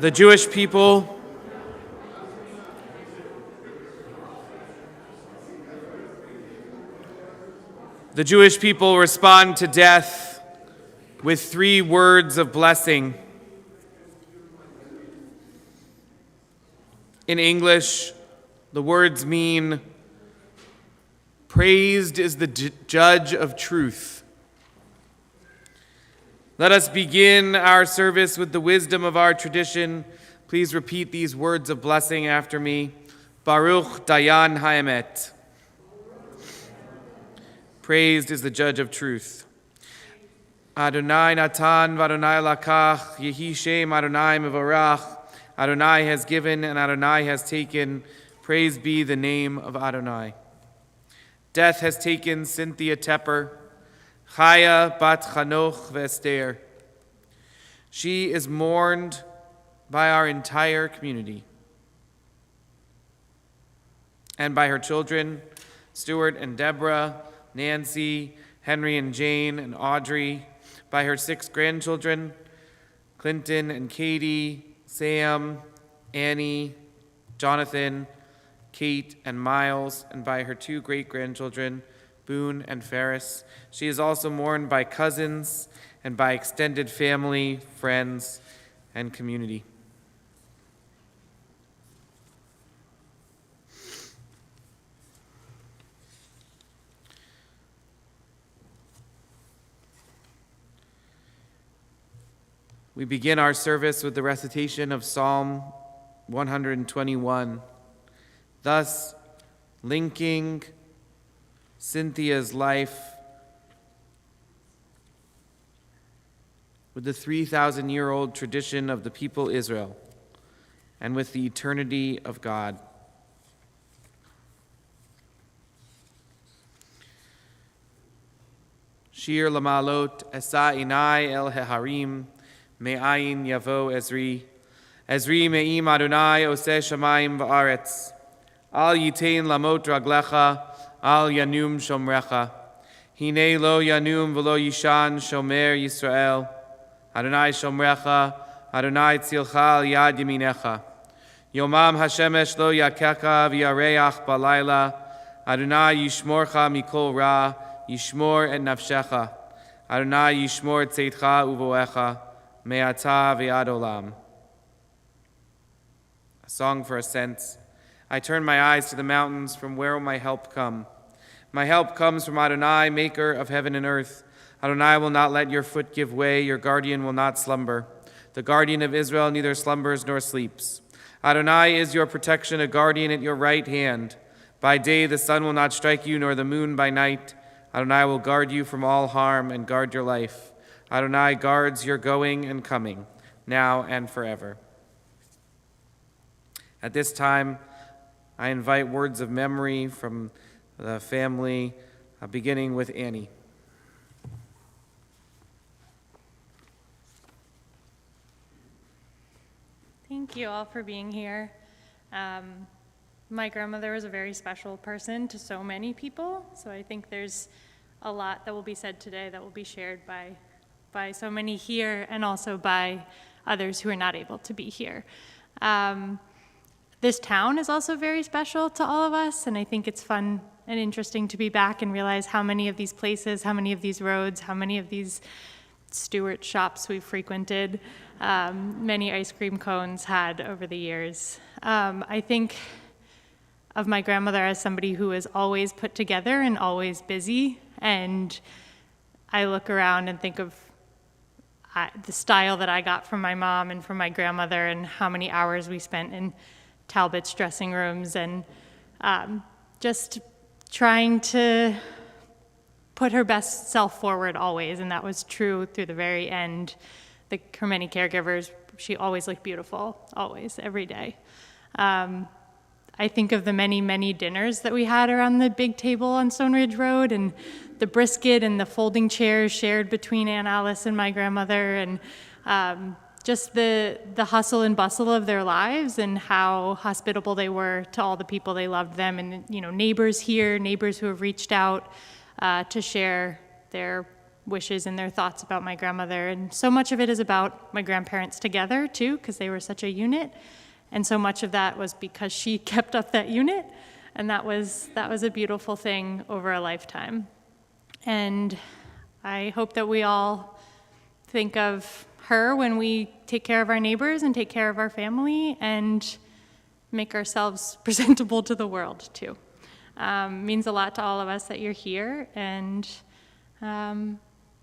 The Jewish people respond to death with 3 words of blessing. In English, the words mean, "Praised is the judge of truth." Let us begin our service with the wisdom of our tradition. Please repeat these words of blessing after me. Baruch Dayan Haemet. Praised is the judge of truth. Adonai Natan v'Adonai lakach, Yehi Shem Adonai mevorach. Adonai has given and Adonai has taken. Praised be the name of Adonai. Death has taken Cynthia Tepper, Chaya bat Chanoch v'Esther. She is mourned by our entire community and by her children, Stuart and Deborah, Nancy, Henry and Jane and Audrey, by her 6 grandchildren, Clinton and Katie, Sam, Annie, Jonathan, Kate and Miles, and by her 2 great-grandchildren, Boone and Ferris. She is also mourned by cousins and by extended family, friends, and community. We begin our service with the recitation of Psalm 121, thus linking Cynthia's life with the 3,000-year-old tradition of the people Israel and with the eternity of God. Shir Lamalot Esa Inai El Heharim Me'ayin Yavo Ezri. Ezri Me'im Adonai Oseh Shamayim Va'aretz. Al Yitain Lamot Raglecha, Al Yanum Shomrecha. Hine Lo Yanum V'lo Yishan Shomer Yisrael. Adonai Shomrecha, Adonai Tzilcha Al Yad Yeminecha. Yomam Hashemesh Lo Yakecha V'yareach Balayla. Adonai Yishmorcha Mikol Ra, Yishmor et Nafshecha. Adonai Yishmor Tzeitcha Uvoecha. Me'ata v'ad olam. A song for ascents. I turn my eyes to the mountains, from where will my help come? My help comes from Adonai, maker of heaven and earth. Adonai will not let your foot give way, your guardian will not slumber. The guardian of Israel neither slumbers nor sleeps. Adonai is your protection, a guardian at your right hand. By day the sun will not strike you, nor the moon by night. Adonai will guard you from all harm and guard your life. Adonai guards your going and coming, now and forever. At this time, I invite words of memory from the family, beginning with Annie. Thank you all for being here. My grandmother was a very special person to so many people, so I think there's a lot that will be said today that will be shared by so many here and also by others who are not able to be here. This town is also very special to all of us, and I think it's fun and interesting to be back and realize how many of these places, how many of these roads, how many of these Stewart shops we've frequented, many ice cream cones had over the years. I think of my grandmother as somebody who is always put together and always busy, and I look around and think of the style that I got from my mom and from my grandmother and how many hours we spent in Talbot's dressing rooms and just trying to put her best self forward always, and that was true through the very end. Her many caregivers, she always looked beautiful, always, every day. I think of the many, many dinners that we had around the big table on Stone Ridge Road, and the brisket and the folding chairs shared between Aunt Alice and my grandmother, and just the hustle and bustle of their lives and how hospitable they were to all the people they loved them, and neighbors here, neighbors who have reached out to share their wishes and their thoughts about my grandmother. And so much of it is about my grandparents together too, because they were such a unit. And so much of that was because she kept up that unit. And that was a beautiful thing over a lifetime. And I hope that we all think of her when we take care of our neighbors and take care of our family and make ourselves presentable to the world too. Means a lot to all of us that you're here, and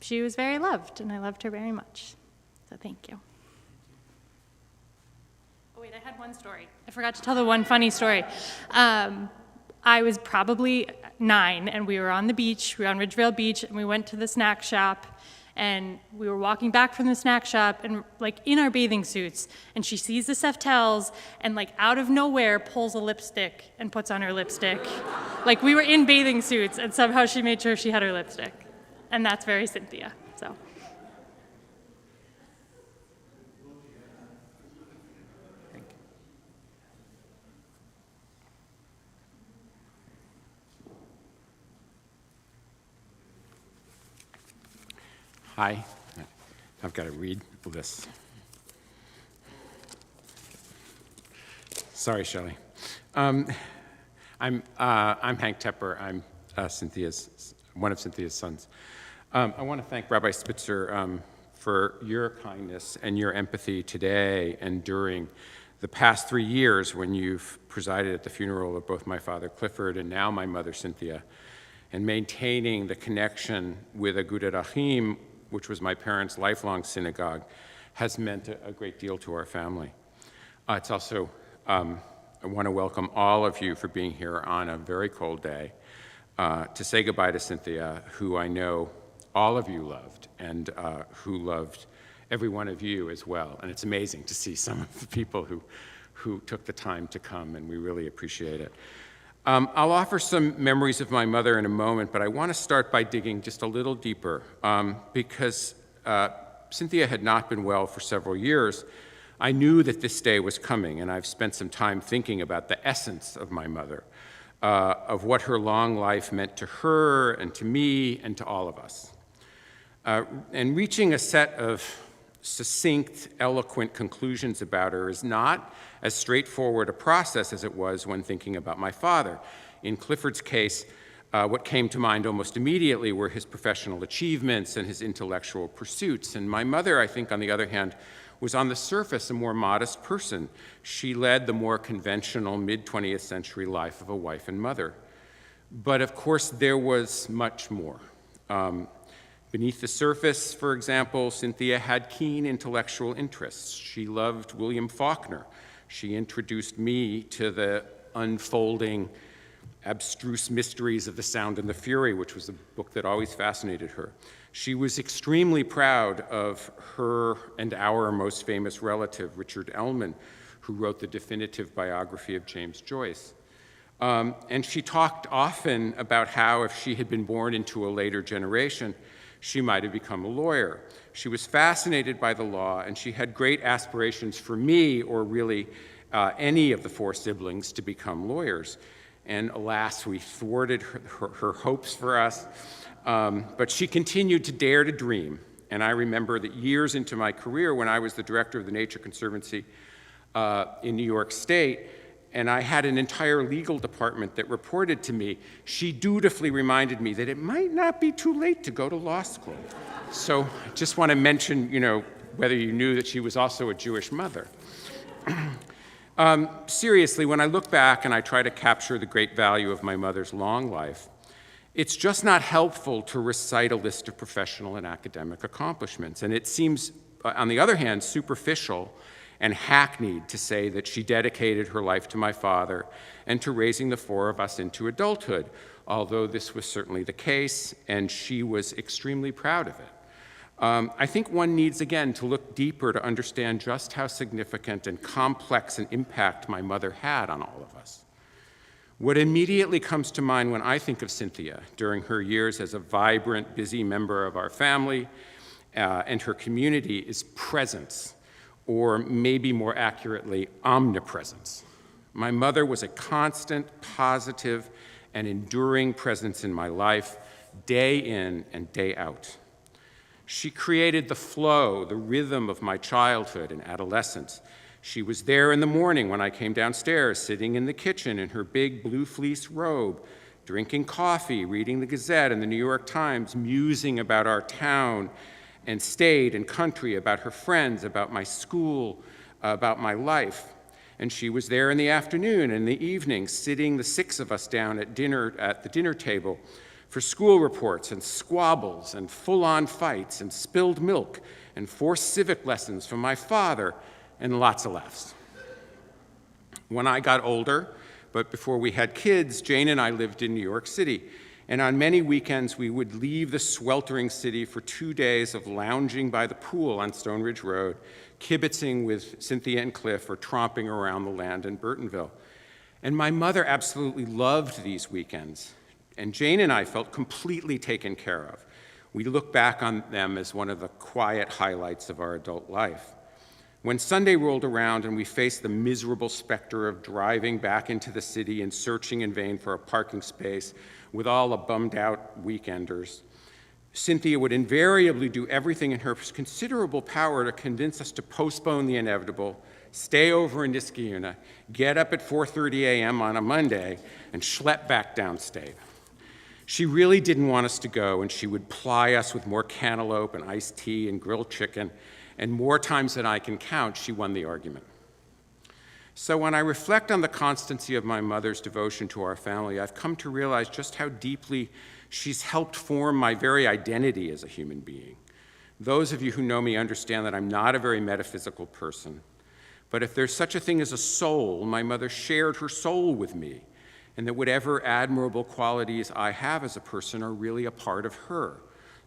she was very loved, and I loved her very much. So thank you. Oh wait, I had one story. I forgot to tell the one funny story. I was probably 9, and we were on the beach. We were on Ridgevale Beach, and we went to the snack shop, and we were walking back from the snack shop, and like in our bathing suits, and she sees the Seftels, and like out of nowhere pulls a lipstick and puts on her lipstick. Like we were in bathing suits, and somehow she made sure she had her lipstick. And that's very Cynthia, so. Hi, I've got to read this. Sorry, Shelley. I'm Hank Tepper. I'm one of Cynthia's sons. I want to thank Rabbi Spitzer for your kindness and your empathy today and during the past 3 years when you've presided at the funeral of both my father Clifford and now my mother Cynthia, and maintaining the connection with Agudat Achim, which was my parents' lifelong synagogue, has meant a great deal to our family. It's also, I want to welcome all of you for being here on a very cold day to say goodbye to Cynthia, who I know all of you loved, and who loved every one of you as well. And it's amazing to see some of the people who took the time to come, and we really appreciate it. I'll offer some memories of my mother in a moment, but I want to start by digging just a little deeper because Cynthia had not been well for several years. I knew that this day was coming, and I've spent some time thinking about the essence of my mother, of what her long life meant to her and to me and to all of us. And reaching a set of succinct, eloquent conclusions about her is not as straightforward a process as it was when thinking about my father. In Clifford's case, what came to mind almost immediately were his professional achievements and his intellectual pursuits. And my mother, I think, on the other hand, was on the surface a more modest person. She led the more conventional mid-20th century life of a wife and mother. But of course, there was much more. Beneath the surface, for example, Cynthia had keen intellectual interests. She loved William Faulkner. She introduced me to the unfolding, abstruse mysteries of The Sound and the Fury, which was a book that always fascinated her. She was extremely proud of her and our most famous relative, Richard Ellman, who wrote the definitive biography of James Joyce. And she talked often about how if she had been born into a later generation, she might have become a lawyer. She was fascinated by the law, and she had great aspirations for me, or really any of the 4 siblings, to become lawyers. And alas, we thwarted her hopes for us. But she continued to dare to dream. And I remember that years into my career, when I was the director of the Nature Conservancy in New York State, and I had an entire legal department that reported to me, she dutifully reminded me that it might not be too late to go to law school. So I just want to mention, whether you knew that she was also a Jewish mother. Seriously, when I look back and I try to capture the great value of my mother's long life, it's just not helpful to recite a list of professional and academic accomplishments. And it seems, on the other hand, superficial and hackneyed to say that she dedicated her life to my father and to raising the 4 of us into adulthood, although this was certainly the case, and she was extremely proud of it. I think one needs, again, to look deeper to understand just how significant and complex an impact my mother had on all of us. What immediately comes to mind when I think of Cynthia during her years as a vibrant, busy member of our family and her community is presence, or maybe more accurately, omnipresence. My mother was a constant, positive, and enduring presence in my life, day in and day out. She created the flow, the rhythm of my childhood and adolescence. She was there in the morning when I came downstairs, sitting in the kitchen in her big blue fleece robe, drinking coffee, reading the Gazette and the New York Times, musing about our town and state and country, about her friends, about my school, about my life. And she was there in the afternoon and the evening, sitting the six of us down at the dinner table for school reports and squabbles and full-on fights and spilled milk and forced civic lessons from my father and lots of laughs. When I got older, but before we had kids, Jane and I lived in New York City. And on many weekends, we would leave the sweltering city for 2 days of lounging by the pool on Stone Ridge Road, kibitzing with Cynthia and Cliff, or tromping around the land in Burtonville. And my mother absolutely loved these weekends. And Jane and I felt completely taken care of. We look back on them as one of the quiet highlights of our adult life. When Sunday rolled around and we faced the miserable specter of driving back into the city and searching in vain for a parking space with all the bummed-out weekenders, Cynthia would invariably do everything in her considerable power to convince us to postpone the inevitable, stay over in Niskayuna, get up at 4:30 a.m. on a Monday, and schlep back downstate. She really didn't want us to go, and she would ply us with more cantaloupe and iced tea and grilled chicken, and more times than I can count, she won the argument. So when I reflect on the constancy of my mother's devotion to our family, I've come to realize just how deeply she's helped form my very identity as a human being. Those of you who know me understand that I'm not a very metaphysical person, but if there's such a thing as a soul, my mother shared her soul with me, and that whatever admirable qualities I have as a person are really a part of her.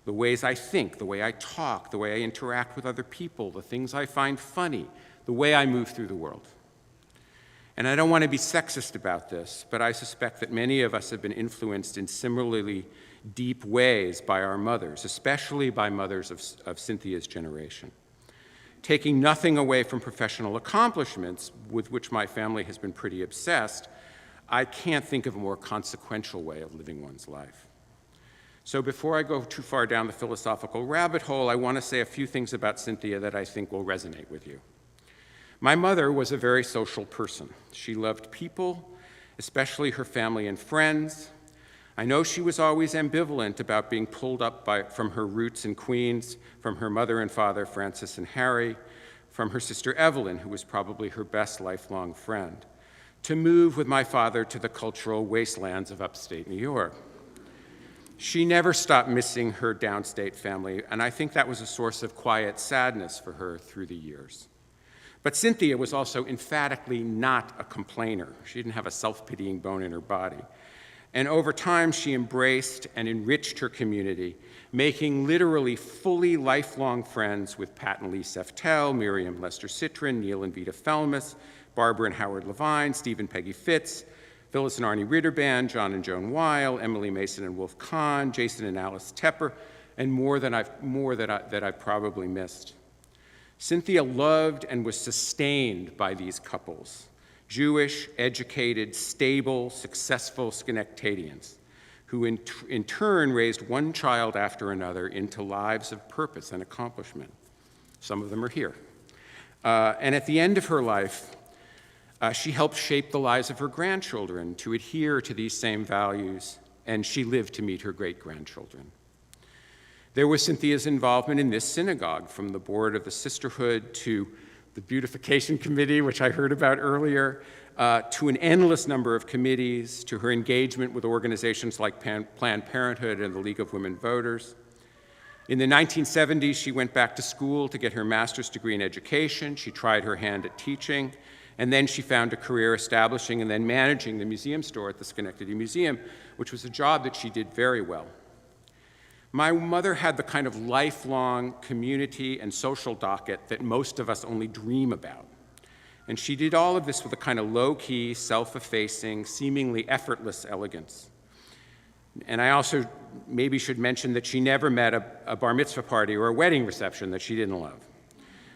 The ways I think, the way I talk, the way I interact with other people, the things I find funny, the way I move through the world. And I don't want to be sexist about this, but I suspect that many of us have been influenced in similarly deep ways by our mothers, especially by mothers of Cynthia's generation. Taking nothing away from professional accomplishments, with which my family has been pretty obsessed, I can't think of a more consequential way of living one's life. So before I go too far down the philosophical rabbit hole, I want to say a few things about Cynthia that I think will resonate with you. My mother was a very social person. She loved people, especially her family and friends. I know she was always ambivalent about being pulled up from her roots in Queens, from her mother and father, Francis and Harry, from her sister Evelyn, who was probably her best lifelong friend, to move with my father to the cultural wastelands of upstate New York. She never stopped missing her downstate family, and I think that was a source of quiet sadness for her through the years. But Cynthia was also emphatically not a complainer. She didn't have a self-pitying bone in her body. And over time, she embraced and enriched her community, making literally fully lifelong friends with Pat and Lee Seftel, Miriam Lester Citrin, Neil and Vita Felmus, Barbara and Howard Levine, Steve and Peggy Fitz, Phyllis and Arnie Ritterband, John and Joan Weil, Emily Mason and Wolf Kahn, Jason and Alice Tepper, and more that I've probably missed. Cynthia loved and was sustained by these couples, Jewish, educated, stable, successful Schenectadians, who in turn raised one child after another into lives of purpose and accomplishment. Some of them are here. And at the end of her life, she helped shape the lives of her grandchildren to adhere to these same values, and she lived to meet her great-grandchildren. There was Cynthia's involvement in this synagogue, from the board of the sisterhood to the beautification committee, which I heard about earlier, to an endless number of committees, to her engagement with organizations like Planned Parenthood and the League of Women Voters. In the 1970s, she went back to school to get her master's degree in education. She tried her hand at teaching, and then she found a career establishing and then managing the museum store at the Schenectady Museum, which was a job that she did very well. My mother had the kind of lifelong community and social docket that most of us only dream about. And she did all of this with a kind of low-key, self-effacing, seemingly effortless elegance. And I also maybe should mention that she never met a bar mitzvah party or a wedding reception that she didn't love.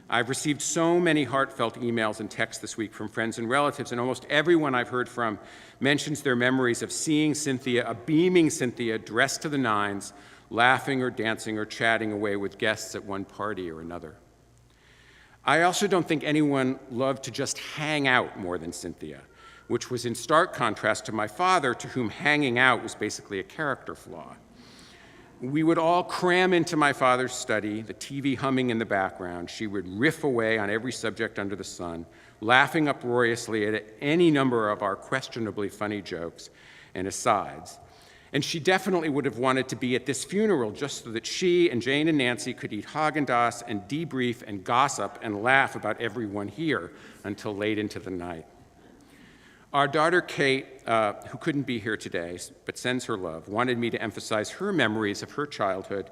I've received so many heartfelt emails and texts this week from friends and relatives, and almost everyone I've heard from mentions their memories of seeing Cynthia, a beaming Cynthia, dressed to the nines, laughing or dancing or chatting away with guests at one party or another. I also don't think anyone loved to just hang out more than Cynthia, which was in stark contrast to my father, to whom hanging out was basically a character flaw. We would all cram into my father's study, the TV humming in the background. She would riff away on every subject under the sun, laughing uproariously at any number of our questionably funny jokes and asides. And she definitely would have wanted to be at this funeral just so that she and Jane and Nancy could eat Haagen-Dazs and debrief and gossip and laugh about everyone here until late into the night. Our daughter Kate, who couldn't be here today but sends her love, wanted me to emphasize her memories of her childhood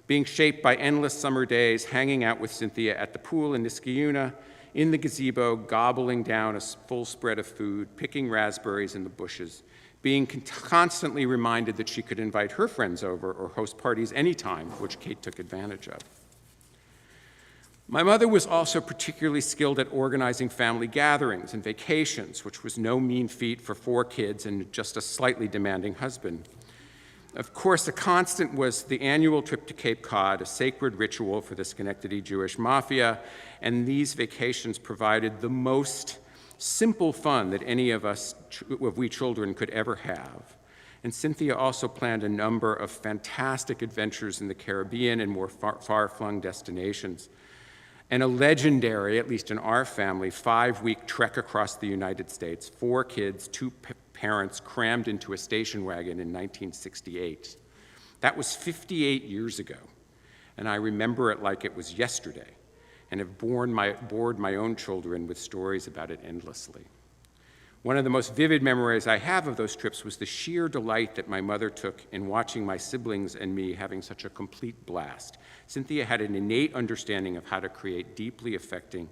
being shaped by endless summer days hanging out with Cynthia at the pool in Niskayuna, in the gazebo, gobbling down a full spread of food, picking raspberries in the bushes, being constantly reminded that she could invite her friends over or host parties anytime, which Kate took advantage of. My mother was also particularly skilled at organizing family gatherings and vacations, which was no mean feat for 4 kids and just a slightly demanding husband. Of course, a constant was the annual trip to Cape Cod, a sacred ritual for the Schenectady Jewish Mafia, and these vacations provided the most simple fun that any of we children could ever have. And Cynthia also planned a number of fantastic adventures in the Caribbean and more far-flung destinations. And a legendary, at least in our family, 5-week trek across the United States, 4 kids, 2 parents crammed into a station wagon in 1968. That was 58 years ago, and I remember it like it was yesterday, and have bored my own children with stories about it endlessly. One of the most vivid memories I have of those trips was the sheer delight that my mother took in watching my siblings and me having such a complete blast. Cynthia had an innate understanding of how to create deeply affecting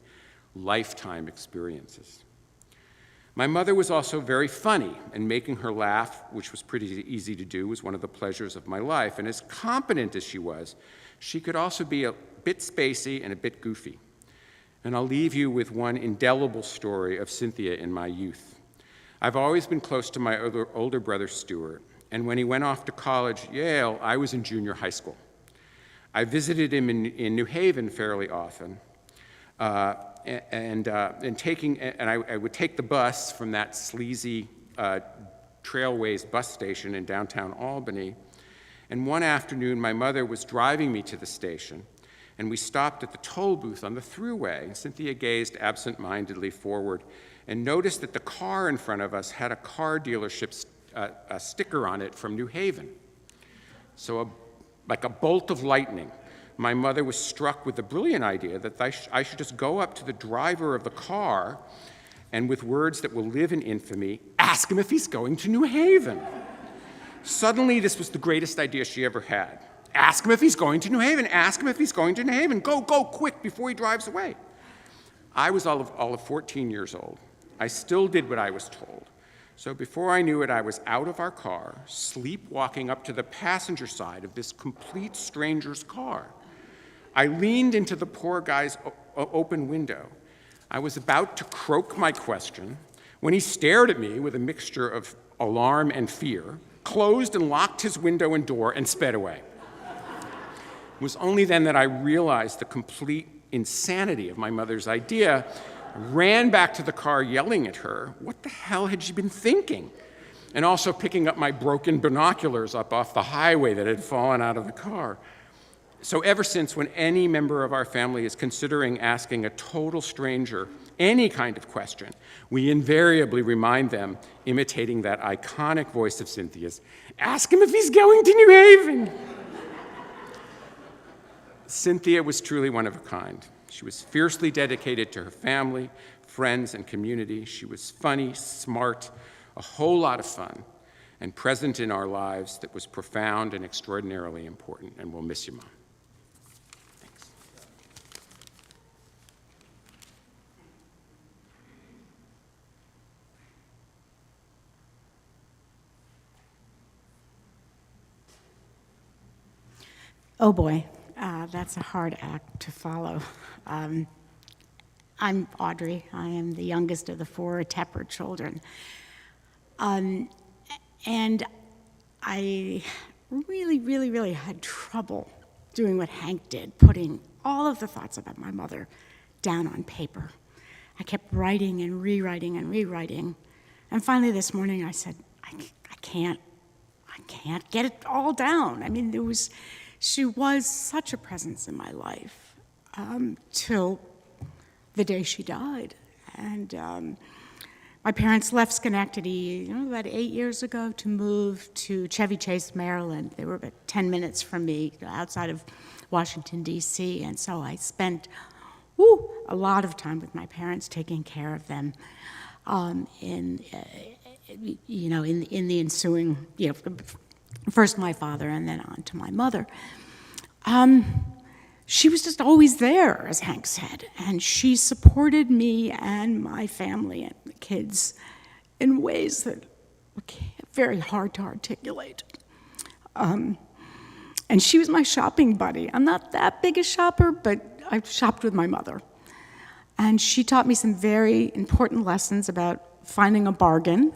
lifetime experiences. My mother was also very funny, and making her laugh, which was pretty easy to do, was one of the pleasures of my life. And as competent as she was, she could also be a bit spacey and a bit goofy. And I'll leave you with one indelible story of Cynthia in my youth. I've always been close to my older brother, Stuart, and when he went off to college at Yale, I was in junior high school. I visited him in New Haven fairly often, and I would take the bus from that sleazy Trailways bus station in downtown Albany, and one afternoon my mother was driving me to the station, and we stopped at the toll booth on the thruway, and Cynthia gazed absent-mindedly forward and noticed that the car in front of us had a car dealership a sticker on it from New Haven. So like a bolt of lightning, my mother was struck with the brilliant idea that I should just go up to the driver of the car and, with words that will live in infamy, ask him if he's going to New Haven. Suddenly, this was the greatest idea she ever had. Ask him if he's going to New Haven. Ask him if he's going to New Haven. Go, quick, before he drives away. I was all of 14 years old. I still did what I was told. So before I knew it, I was out of our car, sleepwalking up to the passenger side of this complete stranger's car. I leaned into the poor guy's open window. I was about to croak my question when he stared at me with a mixture of alarm and fear, closed and locked his window and door, and sped away. It was only then that I realized the complete insanity of my mother's idea. I ran back to the car yelling at her. What the hell had she been thinking? And also picking up my broken binoculars up off the highway that had fallen out of the car. So ever since, when any member of our family is considering asking a total stranger any kind of question, we invariably remind them, imitating that iconic voice of Cynthia's, ask him if he's going to New Haven. Cynthia was truly one of a kind. She was fiercely dedicated to her family, friends, and community. She was funny, smart, a whole lot of fun, and present in our lives that was profound and extraordinarily important, and we'll miss you, Mom. Thanks. Oh boy, that's a hard act to follow. I'm Audrey. I am the youngest of the 4 Tepper children. And I really, really, really had trouble doing what Hank did, putting all of the thoughts about my mother down on paper. I kept writing and rewriting and rewriting. And finally this morning I said, I can't get it all down. I mean, she was such a presence in my life till the day she died. And my parents left Schenectady, about 8 years ago to move to Chevy Chase, Maryland. They were about 10 minutes from me, outside of Washington, D.C. And so I spent a lot of time with my parents, taking care of them in the ensuing, first my father and then on to my mother. She was just always there, as Hank said, and she supported me and my family and the kids in ways that were very hard to articulate. And she was my shopping buddy. I'm not that big a shopper, but I shopped with my mother. And she taught me some very important lessons about finding a bargain.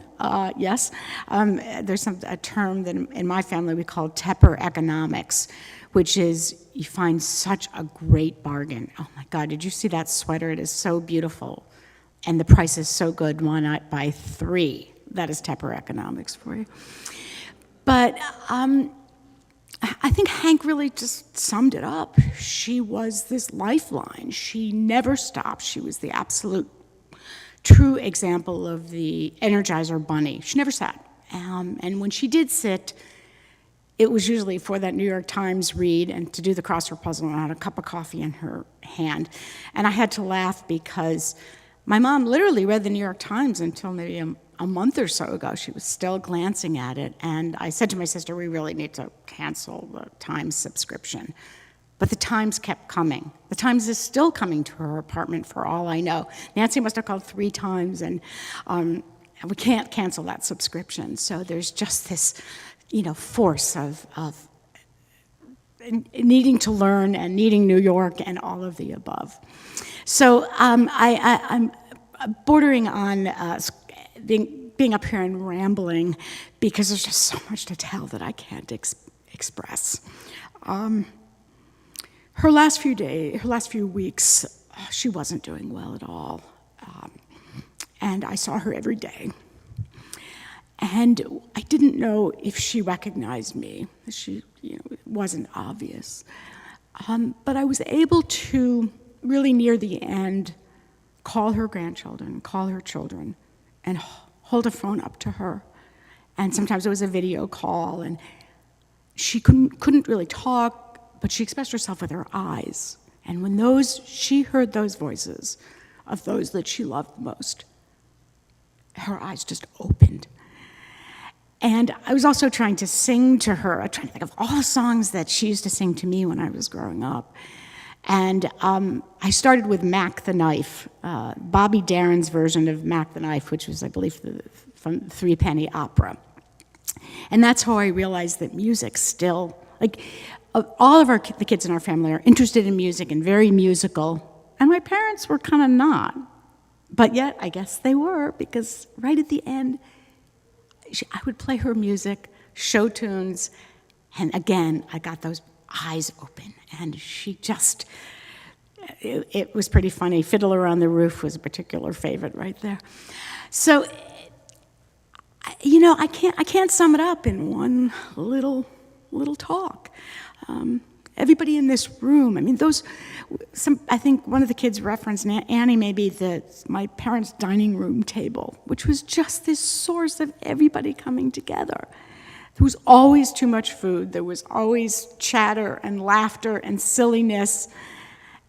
Yes, there's a term that in my family we call Tepper economics, which is you find such a great bargain. Oh my God, did you see that sweater? It is so beautiful. And the price is so good, why not buy 3? That is Tepper economics for you. But I think Hank really just summed it up. She was this lifeline. She never stopped. She was the absolute true example of the Energizer Bunny. She never sat. And when she did sit, it was usually for that New York Times read and to do the crossword puzzle, and I had a cup of coffee in her hand. And I had to laugh because my mom literally read the New York Times until maybe a month or so ago. She was still glancing at it. And I said to my sister, we really need to cancel the Times subscription. But the Times kept coming. The Times is still coming to her apartment for all I know. Nancy must have called 3 times, and we can't cancel that subscription. So there's just this, force of needing to learn and needing New York and all of the above. So I'm bordering on being up here and rambling because there's just so much to tell that I can't express. Her last few weeks, she wasn't doing well at all. And I saw her every day. And I didn't know if she recognized me. It wasn't obvious. But I was able to, really near the end, call her grandchildren, call her children, and hold a phone up to her. And sometimes it was a video call, and she couldn't really talk, but she expressed herself with her eyes. And when she heard those voices of those that she loved most, her eyes just opened. And I was also trying to sing to her. I tried to think of all the songs that she used to sing to me when I was growing up. And I started with Mac the Knife, Bobby Darin's version of Mac the Knife, which was, I believe, from Three Penny Opera. And that's how I realized that music still, all of the kids in our family are interested in music and very musical, and my parents were kind of not. But yet, I guess they were, because right at the end, I would play her music, show tunes, and again, I got those eyes open, and she just, it was pretty funny. Fiddler on the Roof was a particular favorite right there. So, I can't sum it up in one little talk. Everybody in this room, I think one of the kids referenced, Annie, maybe my parents' dining room table, which was just this source of everybody coming together. There was always too much food. There was always chatter and laughter and silliness.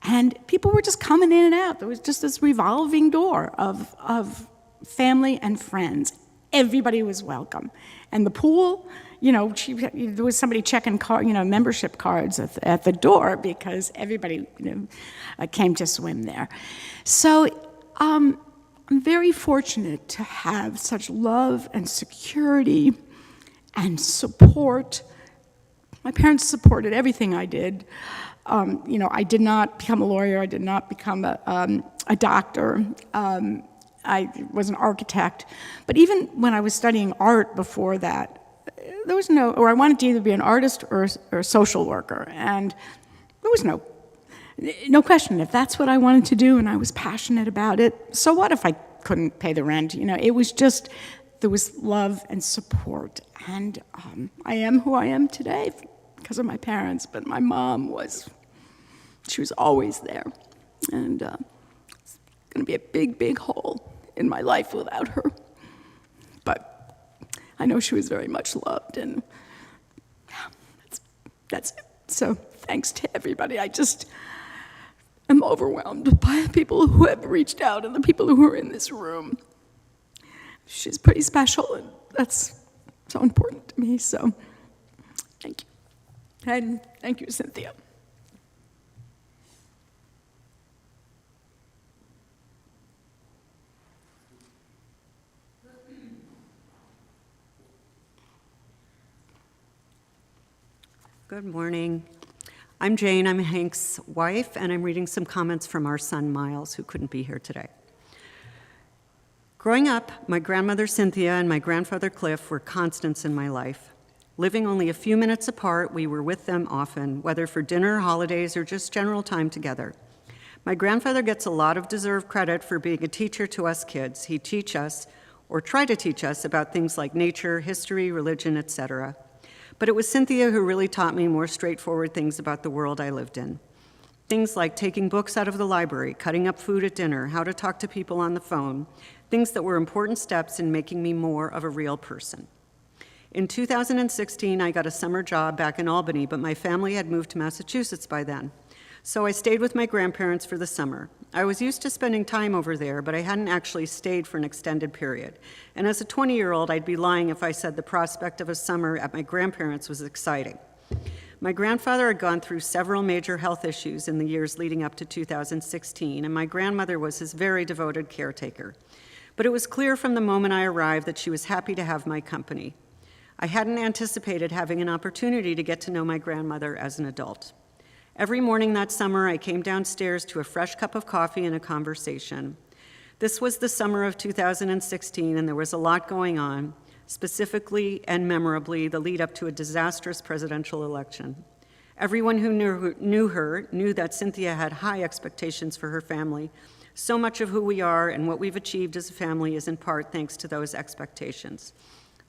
And people were just coming in and out. There was just this revolving door of family and friends. Everybody was welcome. And the pool, there was somebody checking membership cards at the door because everybody came to swim there. So I'm very fortunate to have such love and security and support. My parents supported everything I did. I did not become a lawyer. I did not become a doctor. I was an architect. But even when I was studying art before that, there was no, or I wanted to either be an artist or a social worker, and there was no question. If that's what I wanted to do and I was passionate about it, so what if I couldn't pay the rent? It was just, there was love and support, and I am who I am today because of my parents, but my mom she was always there, and it's going to be a big, big hole in my life without her. But I know she was very much loved, and yeah, that's it. So thanks to everybody. I just am overwhelmed by the people who have reached out and the people who are in this room. She's pretty special, and that's so important to me, so thank you. And thank you, Cynthia. Good morning. I'm Jane. I'm Hank's wife, and I'm reading some comments from our son, Miles, who couldn't be here today. Growing up, my grandmother Cynthia and my grandfather Cliff were constants in my life. Living only a few minutes apart, we were with them often, whether for dinner, holidays, or just general time together. My grandfather gets a lot of deserved credit for being a teacher to us kids. He'd teach us, or try to teach us, about things like nature, history, religion, etc. But it was Cynthia who really taught me more straightforward things about the world I lived in. Things like taking books out of the library, cutting up food at dinner, how to talk to people on the phone, things that were important steps in making me more of a real person. In 2016, I got a summer job back in Albany, but my family had moved to Massachusetts by then. So I stayed with my grandparents for the summer. I was used to spending time over there, but I hadn't actually stayed for an extended period. And as a 20-year-old, I'd be lying if I said the prospect of a summer at my grandparents' was exciting. My grandfather had gone through several major health issues in the years leading up to 2016, and my grandmother was his very devoted caretaker. But it was clear from the moment I arrived that she was happy to have my company. I hadn't anticipated having an opportunity to get to know my grandmother as an adult. Every morning that summer, I came downstairs to a fresh cup of coffee and a conversation. This was the summer of 2016, and there was a lot going on, specifically and memorably the lead up to a disastrous presidential election. Everyone who knew her knew that Cynthia had high expectations for her family. So much of who we are and what we've achieved as a family is in part thanks to those expectations.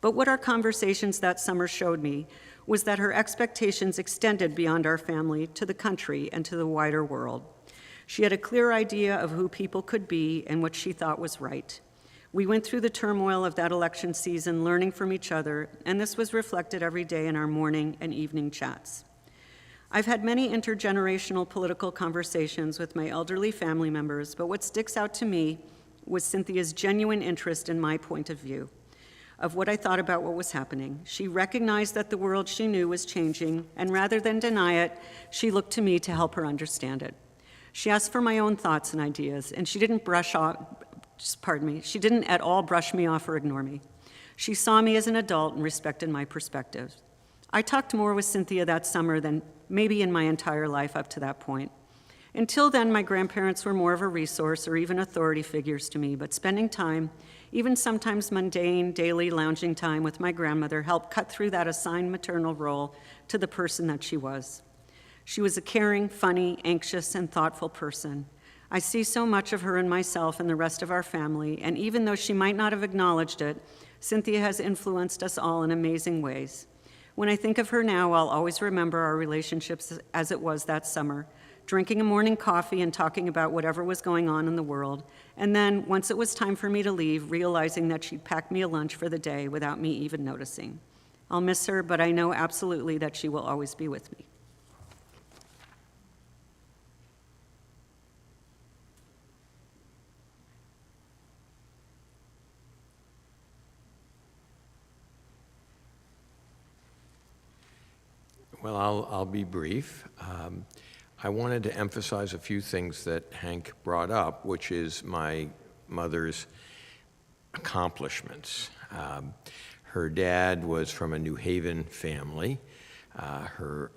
But what our conversations that summer showed me was that her expectations extended beyond our family to the country and to the wider world. She had a clear idea of who people could be and what she thought was right. We went through the turmoil of that election season, learning from each other, and this was reflected every day in our morning and evening chats. I've had many intergenerational political conversations with my elderly family members, but what sticks out to me was Cynthia's genuine interest in my point of view, of what I thought about what was happening. She recognized that the world she knew was changing, and rather than deny it, she looked to me to help her understand it. She asked for my own thoughts and ideas, and she didn't she didn't at all brush me off or ignore me. She saw me as an adult and respected my perspectives. I talked more with Cynthia that summer than maybe in my entire life up to that point. Until then, my grandparents were more of a resource or even authority figures to me, but spending time, even sometimes mundane, daily lounging time with my grandmother helped cut through that assigned maternal role to the person that she was. She was a caring, funny, anxious, and thoughtful person. I see so much of her in myself and the rest of our family, and even though she might not have acknowledged it, Cynthia has influenced us all in amazing ways. When I think of her now, I'll always remember our relationships as it was that summer, drinking a morning coffee and talking about whatever was going on in the world, and then, once it was time for me to leave, realizing that she'd packed me a lunch for the day without me even noticing. I'll miss her, but I know absolutely that she will always be with me. Well, I'll be brief. I wanted to emphasize a few things that Hank brought up, which is my mother's accomplishments. Her dad was from a New Haven family. Her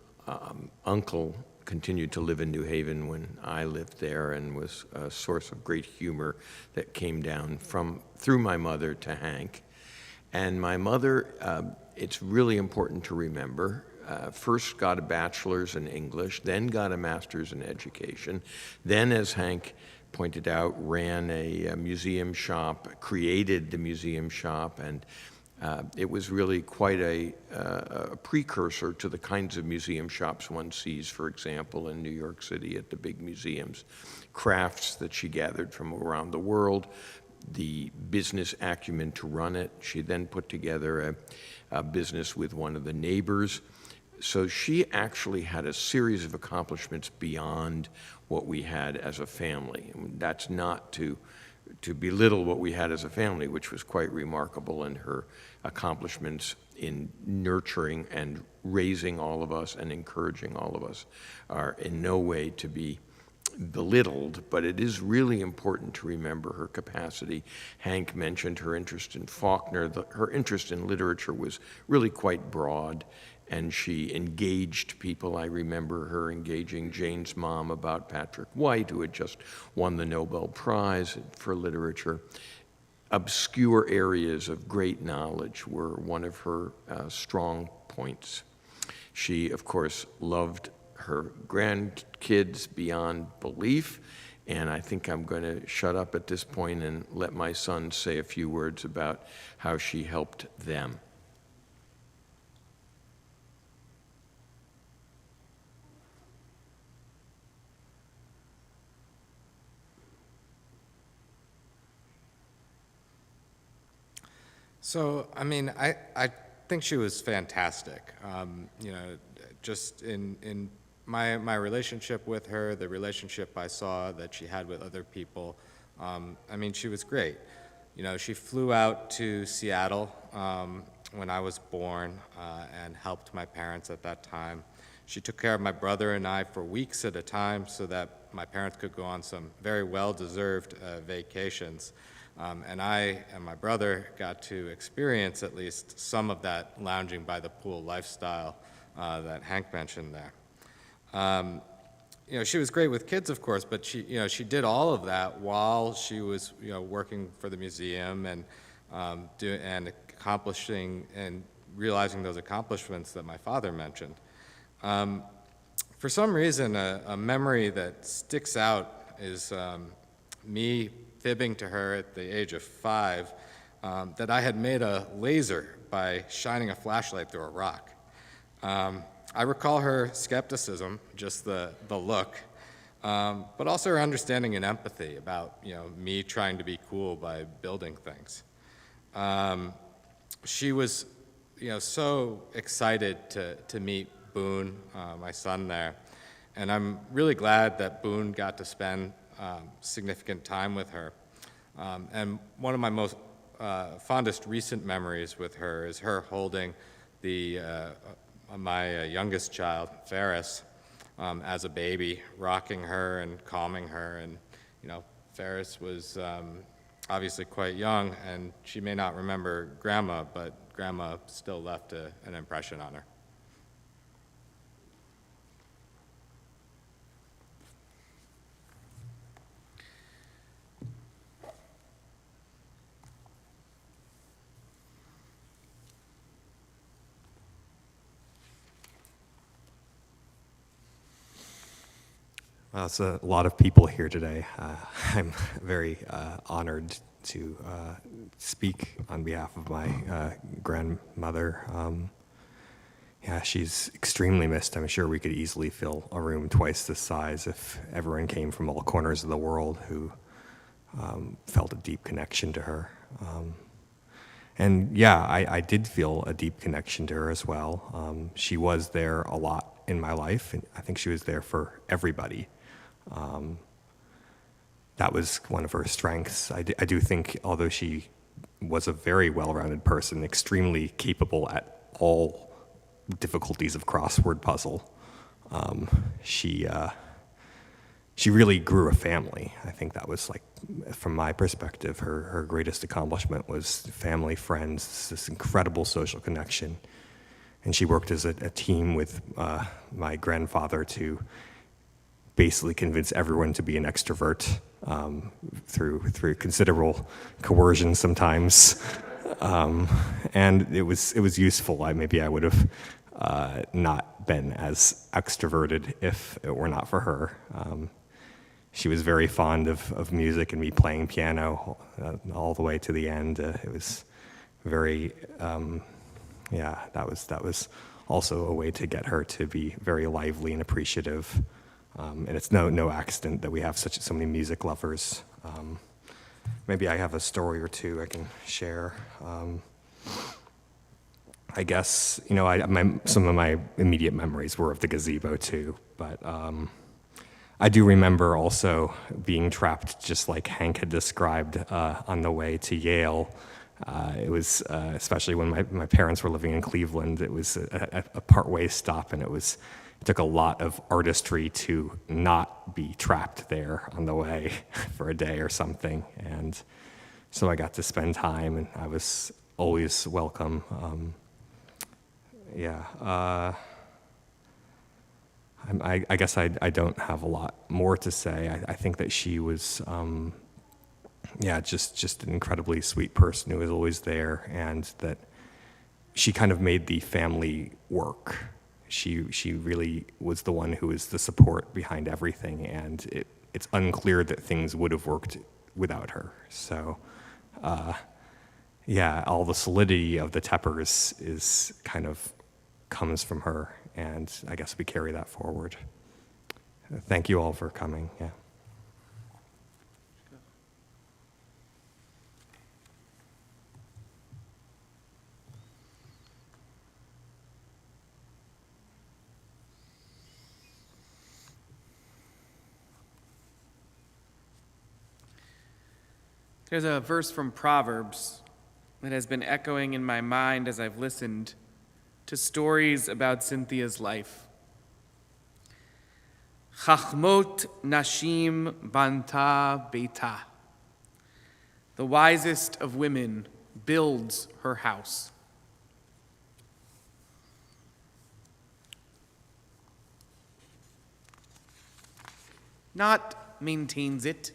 uncle continued to live in New Haven when I lived there and was a source of great humor that came down through my mother to Hank. And my mother it's really important to remember. First got a bachelor's in English, then got a master's in education, then, as Hank pointed out, ran a museum shop, created the museum shop, and it was really quite a precursor to the kinds of museum shops one sees, for example, in New York City at the big museums. Crafts that she gathered from around the world, the business acumen to run it. She then put together a business with one of the neighbors. So she actually had a series of accomplishments beyond what we had as a family. And that's not to belittle what we had as a family, which was quite remarkable, and her accomplishments in nurturing and raising all of us and encouraging all of us are in no way to be belittled, but it is really important to remember her capacity. Hank mentioned her interest in Faulkner. Her interest in literature was really quite broad, and she engaged people. I remember her engaging Jane's mom about Patrick White, who had just won the Nobel Prize for literature. Obscure areas of great knowledge were one of her strong points. She, of course, loved her grandkids beyond belief, and I think I'm going to shut up at this point and let my son say a few words about how she helped them. So, I mean, I think she was fantastic. You know, just in my relationship with her, the relationship I saw that she had with other people, I mean, she was great. You know, she flew out to Seattle when I was born and helped my parents at that time. She took care of my brother and I for weeks at a time so that my parents could go on some very well-deserved vacations. And I and my brother got to experience at least some of that lounging by the pool lifestyle that Hank mentioned there. You know, she was great with kids, of course, but she did all of that while she was, working for the museum and accomplishing and realizing those accomplishments that my father mentioned. For some reason, a memory that sticks out is me fibbing to her at the age of 5 that I had made a laser by shining a flashlight through a rock. I recall her skepticism, just the look, but also her understanding and empathy about me trying to be cool by building things. She was so excited to meet Boone, my son there, and I'm really glad that Boone got to spend significant time with her. And one of my most fondest recent memories with her is her holding my youngest child, Ferris, as a baby, rocking her and calming her. And Ferris was obviously quite young, and she may not remember Grandma, but Grandma still left an impression on her. Well, it's a lot of people here today. I'm very honored to speak on behalf of my grandmother. Yeah, she's extremely missed. I'm sure we could easily fill a room twice this size if everyone came from all corners of the world who felt a deep connection to her. And yeah, I did feel a deep connection to her as well. She was there a lot in my life, and I think she was there for everybody. That was one of her strengths. I do think, although she was a very well-rounded person, extremely capable at all difficulties of crossword puzzle, she really grew a family. I think that was, like, from my perspective, her greatest accomplishment was family, friends, this incredible social connection. And she worked as a team with my grandfather to basically convince everyone to be an extrovert through considerable coercion sometimes. And it was useful. Maybe I would have not been as extroverted if it were not for her. She was very fond of music and me playing piano all the way to the end. It was very, that was also a way to get her to be very lively and appreciative. And it's no accident that we have so many music lovers. Maybe I have a story or two I can share. I guess, some of my immediate memories were of the gazebo too, but I do remember also being trapped, just like Hank had described, on the way to Yale. It was, especially when my parents were living in Cleveland, it was a partway stop, and it took a lot of artistry to not be trapped there on the way for a day or something. And so I got to spend time, and I was always welcome. I guess I don't have a lot more to say. I think that she was, just an incredibly sweet person who was always there, and that she kind of made the family work. She really was the one who was the support behind everything, and it's unclear that things would have worked without her. So, all the solidity of the Teppers is kind of comes from her, and I guess we carry that forward. Thank you all for coming. Yeah. There's a verse from Proverbs that has been echoing in my mind as I've listened to stories about Cynthia's life. Chachmot Nashim Banta Beita. The wisest of women builds her house. Not maintains it,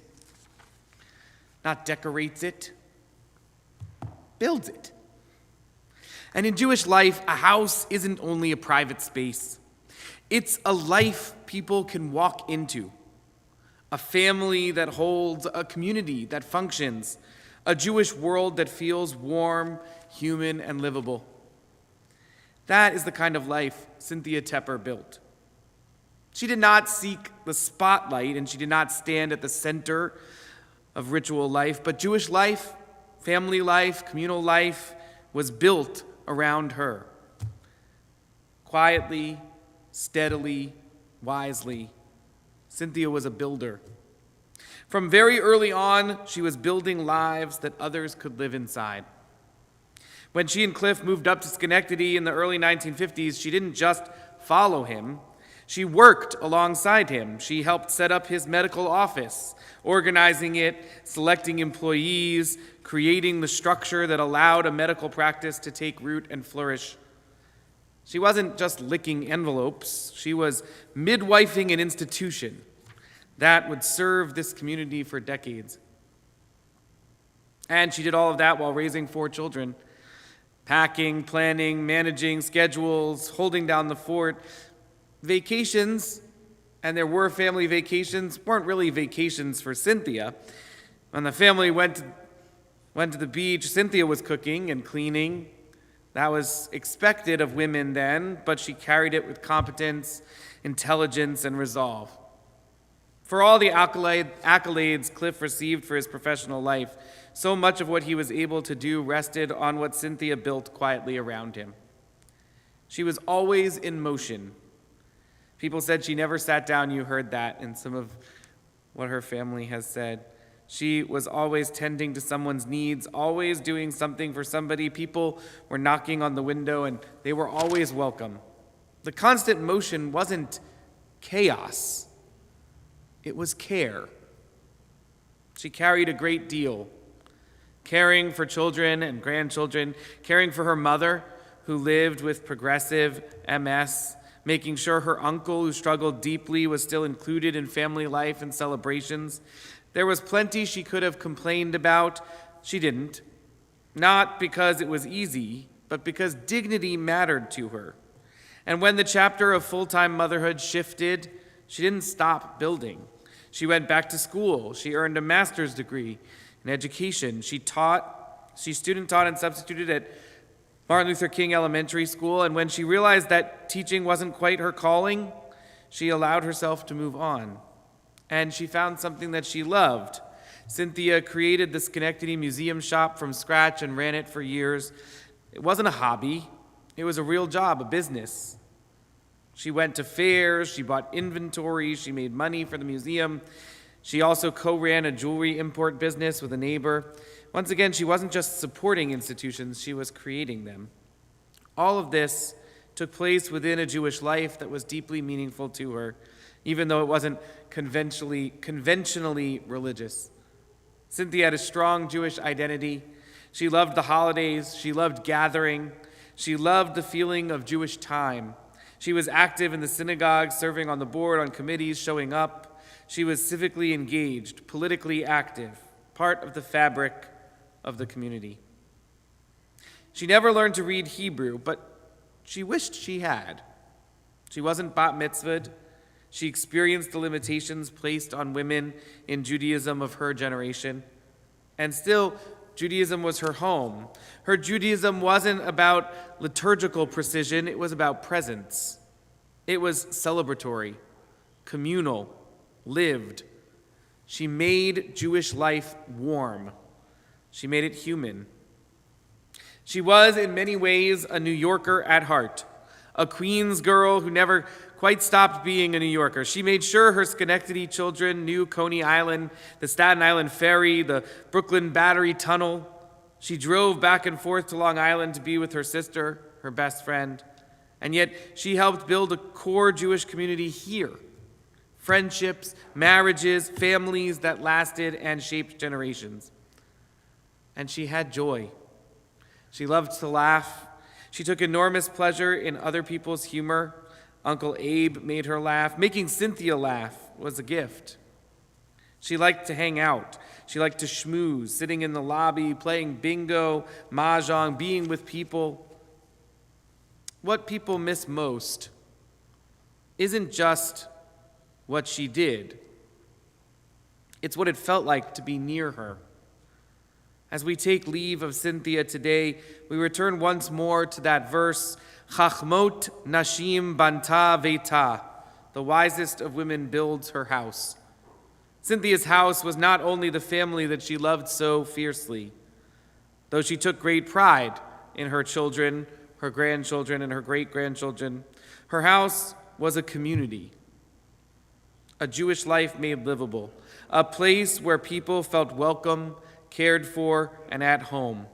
not decorates it, builds it. And in Jewish life, a house isn't only a private space. It's a life people can walk into, a family that holds, a community that functions, a Jewish world that feels warm, human, and livable. That is the kind of life Cynthia Tepper built. She did not seek the spotlight, and she did not stand at the center of ritual life, but Jewish life, family life, communal life was built around her. Quietly, steadily, wisely, Cynthia was a builder. From very early on, she was building lives that others could live inside. When she and Cliff moved up to Schenectady in the early 1950s, she didn't just follow him. She worked alongside him. She helped set up his medical office, organizing it, selecting employees, creating the structure that allowed a medical practice to take root and flourish. She wasn't just licking envelopes. She was midwifing an institution that would serve this community for decades. And she did all of that while raising 4 children, packing, planning, managing schedules, holding down the fort. Vacations, and there were family vacations, weren't really vacations for Cynthia. When the family went to the beach, Cynthia was cooking and cleaning. That was expected of women then, but she carried it with competence, intelligence, and resolve. For all the accolades Cliff received for his professional life, so much of what he was able to do rested on what Cynthia built quietly around him. She was always in motion. People said she never sat down. You heard that in some of what her family has said. She was always tending to someone's needs, always doing something for somebody. People were knocking on the window, and they were always welcome. The constant motion wasn't chaos. It was care. She carried a great deal, caring for children and grandchildren, caring for her mother, who lived with progressive MS, making sure her uncle, who struggled deeply, was still included in family life and celebrations. There was plenty she could have complained about. She didn't. not because it was easy, but because dignity mattered to her. And when the chapter of full-time motherhood shifted, she didn't stop building. She went back to school. She earned a master's degree in education. She student taught and substituted at Martin Luther King Elementary School, and when she realized that teaching wasn't quite her calling, she allowed herself to move on. And she found something that she loved. Cynthia created the Schenectady Museum Shop from scratch and ran it for years. It wasn't a hobby. It was a real job, a business. She went to fairs, she bought inventory, she made money for the museum. She also co-ran a jewelry import business with a neighbor. Once again, she wasn't just supporting institutions, she was creating them. All of this took place within a Jewish life that was deeply meaningful to her, even though it wasn't conventionally religious. Cynthia had a strong Jewish identity. She loved the holidays, she loved gathering, she loved the feeling of Jewish time. She was active in the synagogue, serving on the board, on committees, showing up. She was civically engaged, politically active, part of the fabric of the community. She never learned to read Hebrew, but she wished she had. She wasn't bat mitzvahed. She experienced the limitations placed on women in Judaism of her generation. And still, Judaism was her home. Her Judaism wasn't about liturgical precision, it was about presence. It was celebratory, communal, lived. She made Jewish life warm. She made it human. She was, in many ways, a New Yorker at heart, a Queens girl who never quite stopped being a New Yorker. She made sure her Schenectady children knew Coney Island, the Staten Island Ferry, the Brooklyn Battery Tunnel. She drove back and forth to Long Island to be with her sister, her best friend. And yet she helped build a core Jewish community here. Friendships, marriages, families that lasted and shaped generations. And she had joy. She loved to laugh. She took enormous pleasure in other people's humor. Uncle Abe made her laugh. Making Cynthia laugh was a gift. She liked to hang out. She liked to schmooze, sitting in the lobby, playing bingo, mahjong, being with people. What people miss most isn't just what she did. It's what it felt like to be near her. As we take leave of Cynthia today, we return once more to that verse, Chachmot Nashim Banta Veita, the wisest of women builds her house. Cynthia's house was not only the family that she loved so fiercely, though she took great pride in her children, her grandchildren, and her great-grandchildren. Her house was a community, a Jewish life made livable, a place where people felt welcome, cared for, and at home.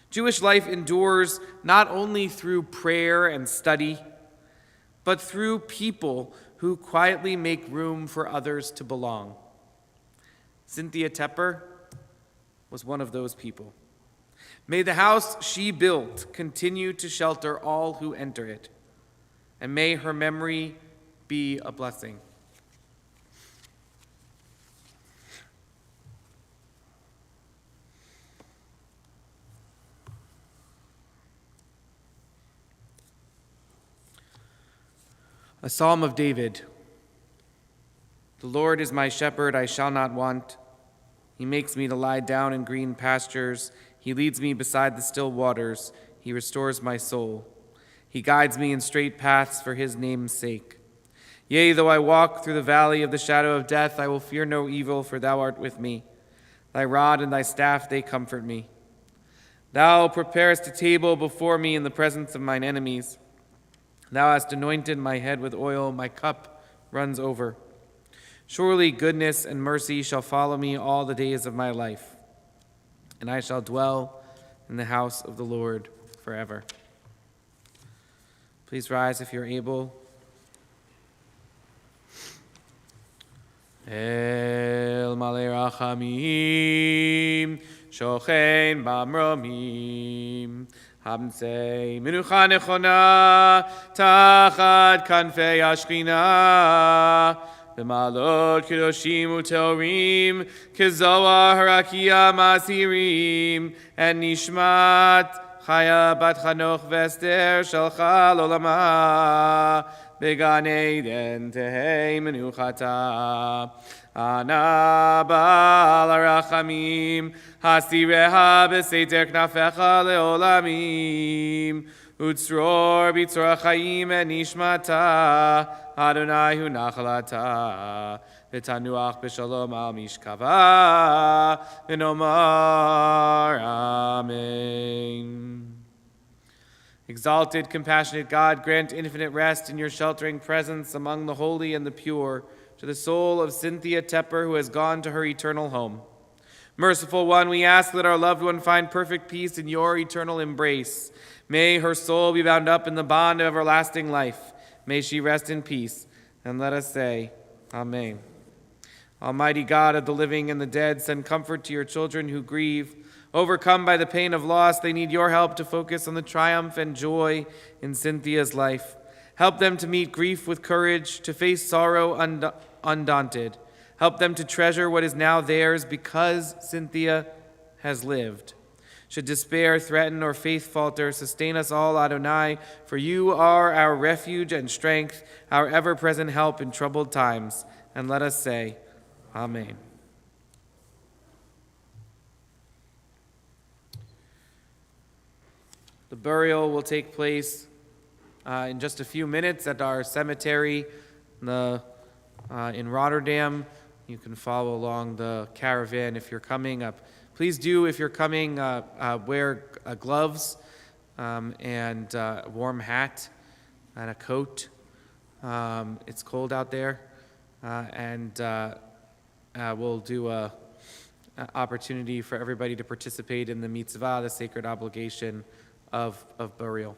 Jewish life endures not only through prayer and study, but through people who quietly make room for others to belong. Cynthia Tepper was one of those people. May the house she built continue to shelter all who enter it, and may her memory be a blessing. A Psalm of David. The Lord is my shepherd, I shall not want. He makes me to lie down in green pastures. He leads me beside the still waters. He restores my soul. He guides me in straight paths for his name's sake. Yea, though I walk through the valley of the shadow of death, I will fear no evil, for thou art with me. Thy rod and thy staff, they comfort me. Thou preparest a table before me in the presence of mine enemies. Thou hast anointed my head with oil, my cup runs over. Surely goodness and mercy shall follow me all the days of my life, and I shall dwell in the house of the Lord forever. Please rise if you're able. El malei rachamim, shochen bamromim, Hamsei menucha nechona tachat kanfei ashchina B'malot kedoshim u'teorim, kezoah harakia masirim, and nishmat Chaya bat Chanoch v'Esther shalcha l'olama, began Eden tehei menuchata. Ana ba'al harachamim, hasireha b'seiter knafecha le'olamim, utzror b'tzor hachayim et nishmata, Adonai hu nachalata, v'tanuach b'shalom al mishkava, v'nomar amen. Exalted, compassionate God, grant infinite rest in your sheltering presence among the holy and the pure to the soul of Cynthia Tepper, who has gone to her eternal home. Merciful One, we ask that our loved one find perfect peace in your eternal embrace. May her soul be bound up in the bond of everlasting life. May she rest in peace. And let us say, Amen. Almighty God of the living and the dead, send comfort to your children who grieve. Overcome by the pain of loss, they need your help to focus on the triumph and joy in Cynthia's life. Help them to meet grief with courage, to face sorrow undaunted. Help them to treasure what is now theirs because Cynthia has lived. Should despair threaten or faith falter, sustain us all, Adonai, for you are our refuge and strength, our ever-present help in troubled times. And let us say, Amen. The burial will take place in just a few minutes at our cemetery in Rotterdam. You can follow along the caravan if you're coming up. Please do, if you're coming, wear gloves and a warm hat and a coat. It's cold out there. And we'll do an opportunity for everybody to participate in the mitzvah, the sacred obligation of burial.